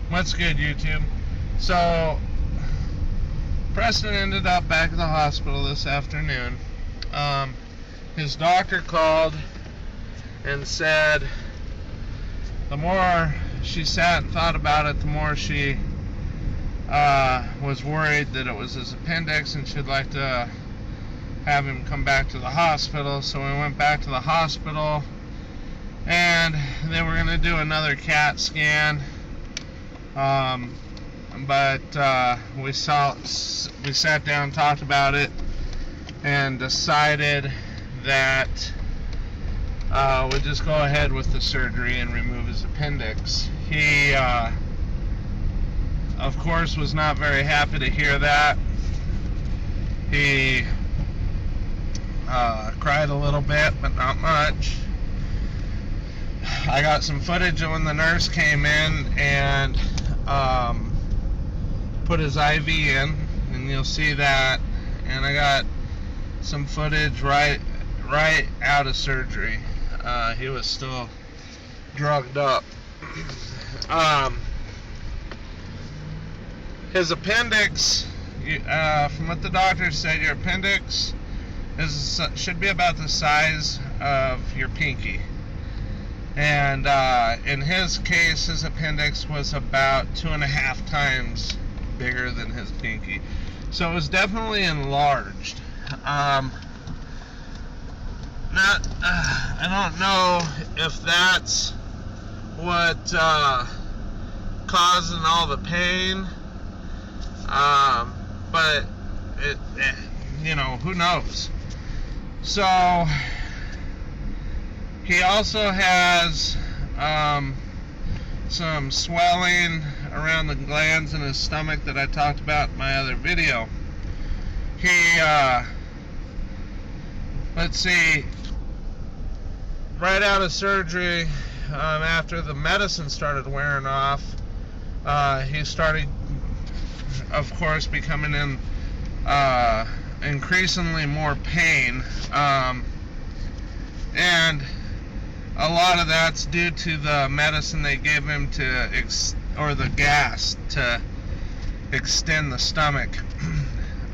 What's good, YouTube? So, Preston ended up back at the hospital this afternoon. His doctor called and said the more she sat and thought about it, the more she was worried that it was his appendix, and she'd like to have him come back to the hospital. So we went back to the hospital, and they were going to do another CAT scan. But we sat down, talked about it, and decided that we'd just go ahead with the surgery and remove his appendix. He, of course, was not very happy to hear that. He cried a little bit, but not much. I got some footage of when the nurse came in and put his IV in, and you'll see that. And I got some footage right out of surgery. He was still drugged up. His appendix, from what the doctor said, your appendix should be about the size of your pinky. And in his case, his appendix was about 2.5 times bigger than his pinky. So it was definitely enlarged. I don't know if that's what causing all the pain, but who knows. So he also has some swelling around the glands in his stomach that I talked about in my other video. He, let's see, right out of surgery, after the medicine started wearing off, he started, of course, becoming in increasingly more pain, and a lot of that's due to the medicine they gave him or the gas to extend the stomach.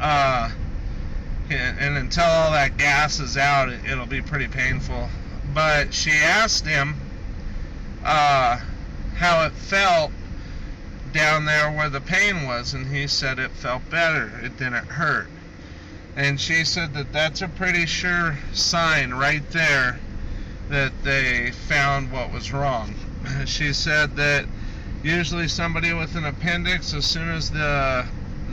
And until all that gas is out, it'll be pretty painful. But she asked him how it felt down there where the pain was, and he said it felt better. It didn't hurt. And she said that that's a pretty sure sign right there that they found what was wrong. She said that usually somebody with an appendix, as soon as the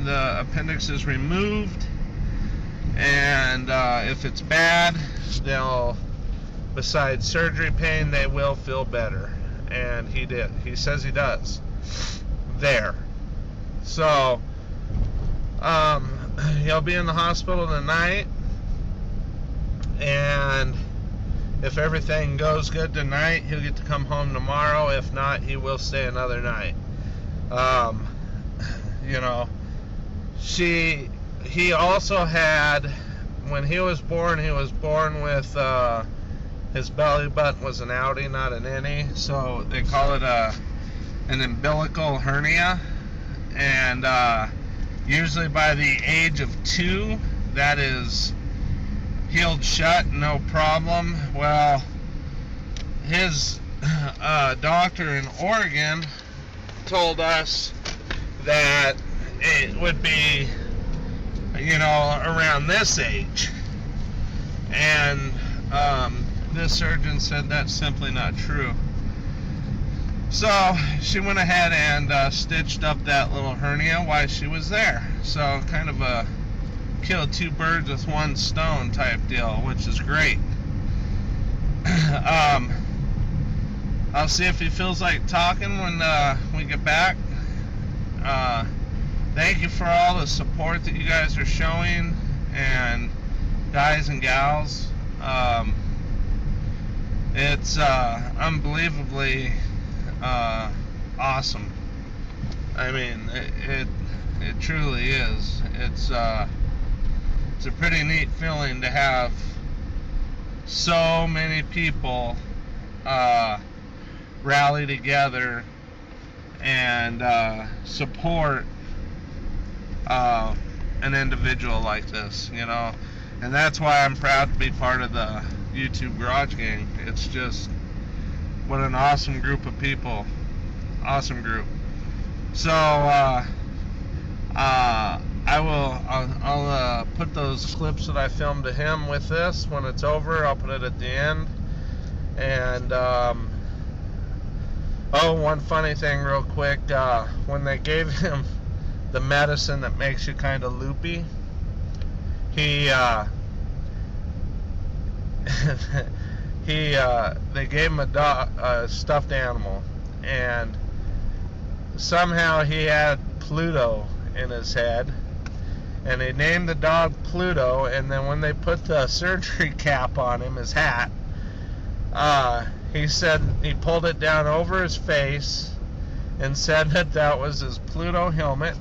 appendix is removed, and if it's bad, besides surgery pain, they will feel better. And he did. He says he does. There. So, he'll be in the hospital tonight, and if everything goes good tonight, he'll get to come home tomorrow. If not, he will stay another night. He also had, when he was born with, his belly button was an outie, not an innie. So they call it an umbilical hernia. And usually by the age of 2, that is healed shut, no problem. Well, his doctor in Oregon told us that it would be, around this age. And this surgeon said that's simply not true. So she went ahead and stitched up that little hernia while she was there. So kind of a kill 2 birds with 1 stone type deal, which is great. I'll see if he feels like talking when we get back. Thank you for all the support that you guys are showing, and guys and gals. It's unbelievably awesome. I mean, it truly is. It's a pretty neat feeling to have so many people rally together and support an individual like this, you know. And that's why I'm proud to be part of the YouTube Garage Gang. It's just, what an awesome group of people. Awesome group. So, I'll put those clips that I filmed to him with this when it's over. I'll put it at the end. And, oh, one funny thing real quick. When they gave him the medicine that makes you kind of loopy, they gave him a stuffed animal, and somehow he had Pluto in his head, and they named the dog Pluto. And then when they put the surgery cap on him, his hat, he said he pulled it down over his face and said that was his Pluto helmet.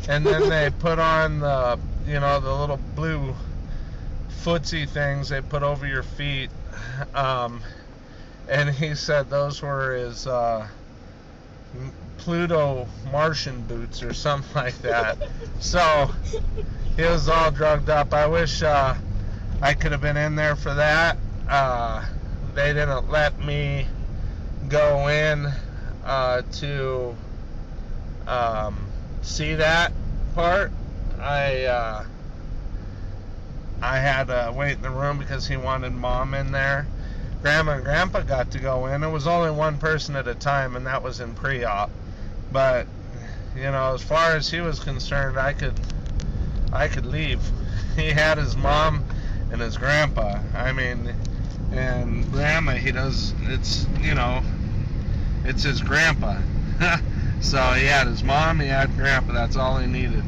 And then they put on the, you know, the little blue footsie things they put over your feet, and he said those were his Pluto Martian boots or something like that. So he was all drugged up. I wish I could have been in there for that. They didn't let me go in to see that part. I had to wait in the room because he wanted Mom in there. Grandma and Grandpa got to go in. It was only one person at a time, and that was in pre-op. But, you know, as far as he was concerned, I could leave. He had his mom and his grandpa. I mean, and Grandma, it's, you know, it's his grandpa. So he had his mom, he had Grandpa. That's all he needed.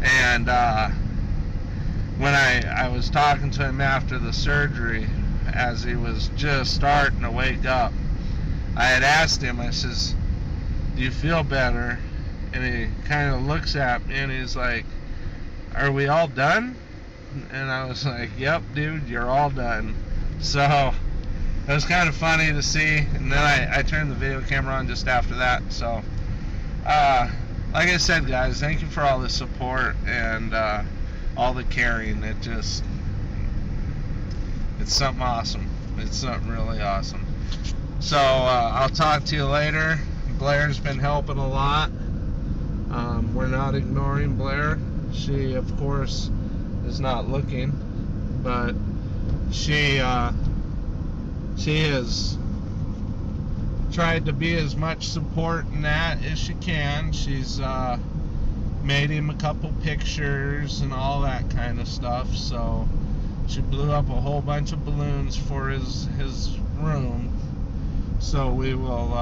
And when I was talking to him after the surgery, as he was just starting to wake up, I had asked him, I says, do you feel better? And he kind of looks at me and he's like, are we all done? And I was like, yep, dude, you're all done. So it was kind of funny to see. And then I turned the video camera on just after that. So like I said, guys, thank you for all the support and all the caring. It's something awesome. It's something really awesome. So I'll talk to you later. Blair's been helping a lot. We're not ignoring Blair. She, of course, is not looking, but she has tried to be as much support in that as she can. She's made him a couple pictures and all that kind of stuff. So she blew up a whole bunch of balloons for his room. So we will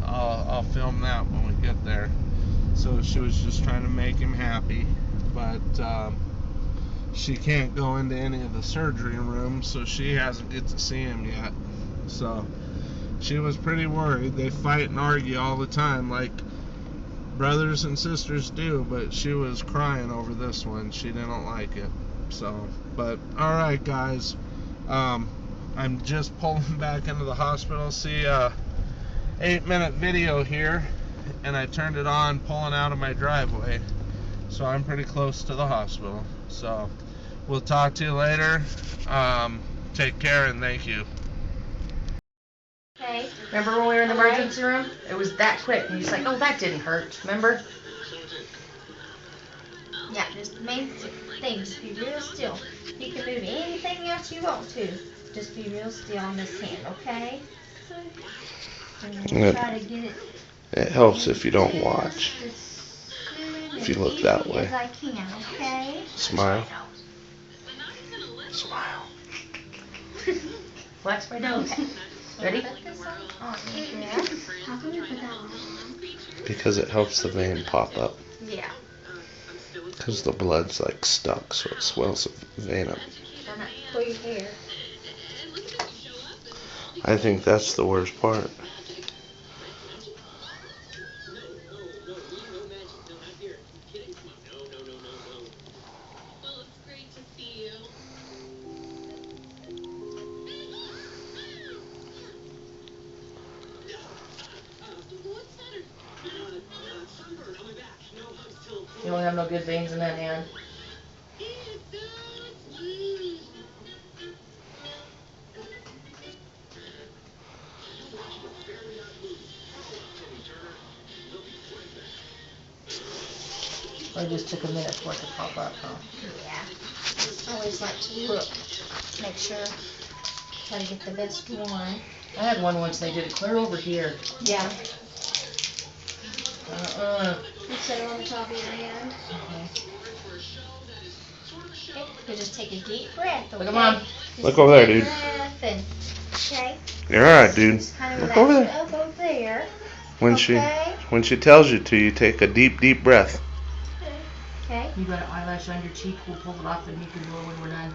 I'll film that when we get there. So she was just trying to make him happy, but she can't go into any of the surgery rooms, so she hasn't get to see him yet. So she was pretty worried. They fight and argue all the time like brothers and sisters do, but she was crying over this one. She didn't like it. So, but alright, guys, I'm just pulling back into the hospital. See, 8-minute video here, and I turned it on pulling out of my driveway, so I'm pretty close to the hospital. So we'll talk to you later. Take care and thank you. Okay. Remember when we were in the emergency room? It was that quick, and he's like, "Oh, that didn't hurt." Remember? Yeah, just the main thing, just be real still. You can move anything else you want to. Just be real still on this hand, okay? And then try to get it. It helps if you don't watch. If you look that way. As I can, okay? Smile. Smile. Wax my nose. Ready? Put this on there. How can we put that on? Because it helps the vein pop up. Yeah. Because the blood's like stuck, so it swells the vein up. Try not to pull your hair. I think that's the worst part. What's that You don't have no good veins in that hand. I just took a minute for it to pop up, huh? Yeah. I always like to look, make sure, try to get the best one. I had one once they did it clear over here. Yeah. You set it on the top of your hand. Okay. You just take a deep breath, okay? Look at Mom. Just Look over there, a deep dude. breath and, okay? You're alright, dude. Just kind of Look relax over your there. elbow there. When she tells you to, you take a deep, deep breath. Okay. You got an eyelash on your cheek, we'll pull it off and you can do it when we're done.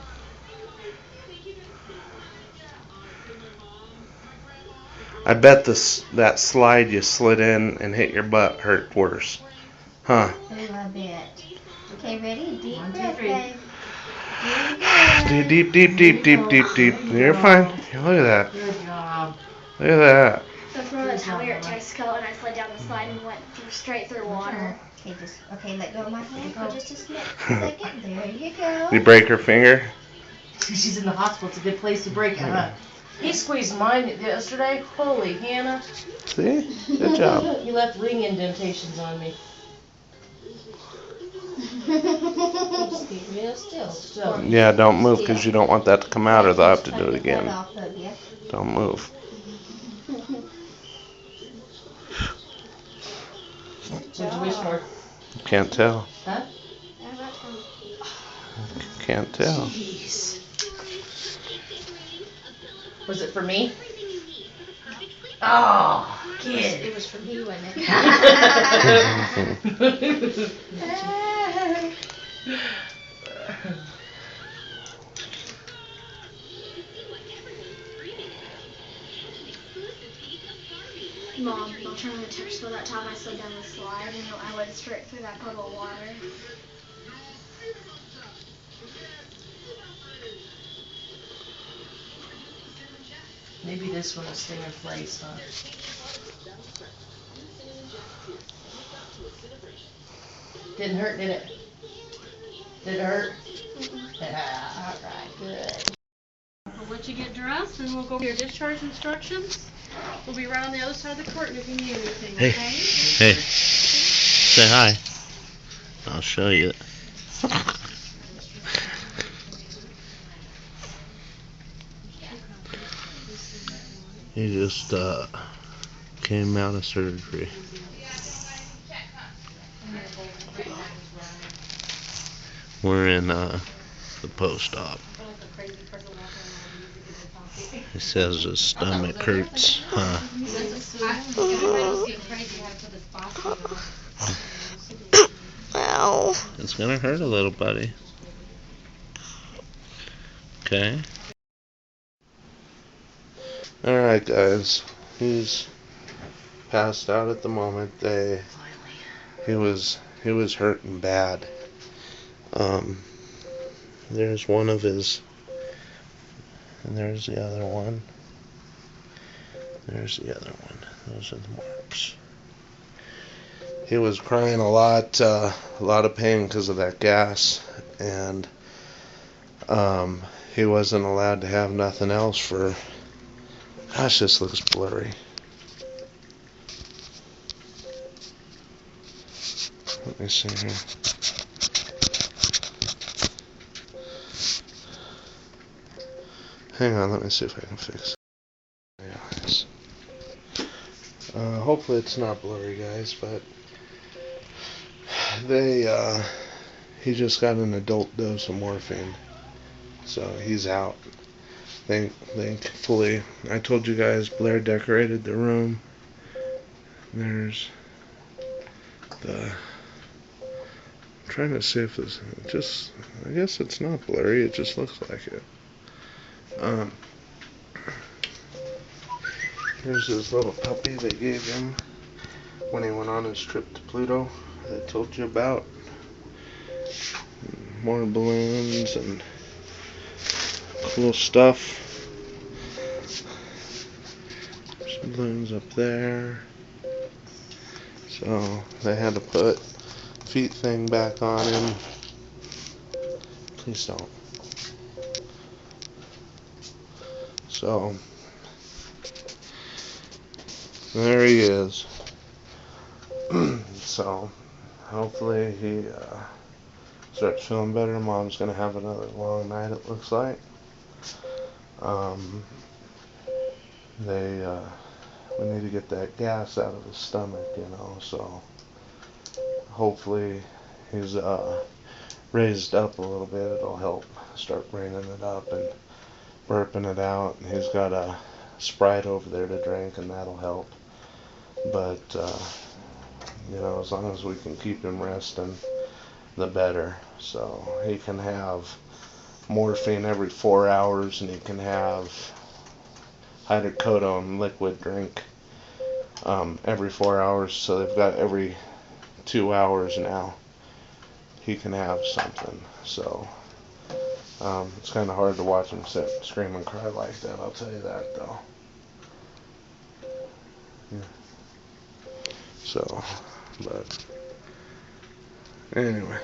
I bet that slide you slid in and hit your butt hurt worse. Huh? Ooh, I bet. Okay, ready? Deep 1, 2, breath, 3. babe. Really good. Deep, deep, deep, deep, deep, deep. You're fine. Look at that. Good job. Look at that. That's one of the time we were at Texaco and I slid down the slide and went straight through water. Okay, let go of my hand for just a second. There you go. You break her finger? She's in the hospital. It's a good place to break it, huh? He squeezed mine yesterday. Holy Hannah. See? Good job. He left ring indentations on me. Just be real still. Still. Yeah, don't move because you don't want that to come out or they'll have to do it again. Off of you. Don't move. What'd you wish for? Can't tell. Huh? Can't tell. Jeez. Was it for me? Oh, kid. It was for me, wasn't it? Mom, you turned on the Texaco that time I slid down the slide and I went straight through that puddle of water. Maybe this one will stay in place, huh? Didn't hurt, did it? Did it hurt? Yeah, alright, good. We'll let you get dressed and we'll go over your discharge instructions. We'll be right on the other side of the curtain if you need anything, Hey. okay? Hey. Say hi. I'll show you. He just came out of surgery. We're in the post-op. He says his stomach hurts. Ow. It's gonna hurt a little, buddy. Okay. Alright, guys. He's passed out at the moment. He was hurting bad. There's one of his, and there's the other one. There's the other one. Those are the marks. He was crying a lot of pain because of that gas, and he wasn't allowed to have nothing else for. Gosh, this looks blurry. Let me see here. Hang on, let me see if I can fix it. Yes. Hopefully it's not blurry, guys, but he just got an adult dose of morphine, so he's out. Thankfully, I told you guys Blair decorated the room. There's the. I'm trying to see if this I guess it's not blurry. It just looks like it. Here's his little puppy they gave him when he went on his trip to Pluto that I told you about. More balloons and cool stuff. Some balloons up there. So they had to put feet thing back on him. Please don't. So, there he is. So, hopefully he starts feeling better. Mom's going to have another long night, it looks like. We need to get that gas out of his stomach, you know, so hopefully he's raised up a little bit. It'll help start bringing it up and burping it out. And he's got a Sprite over there to drink, and that'll help. But, you know, as long as we can keep him resting, the better. So he can have morphine every 4 hours, and he can have hydrocodone liquid drink every 4 hours. So they've got every 2 hours now he can have something. So it's kind of hard to watch him sit, scream and cry like that, I'll tell you that though. Yeah. So, but anyway.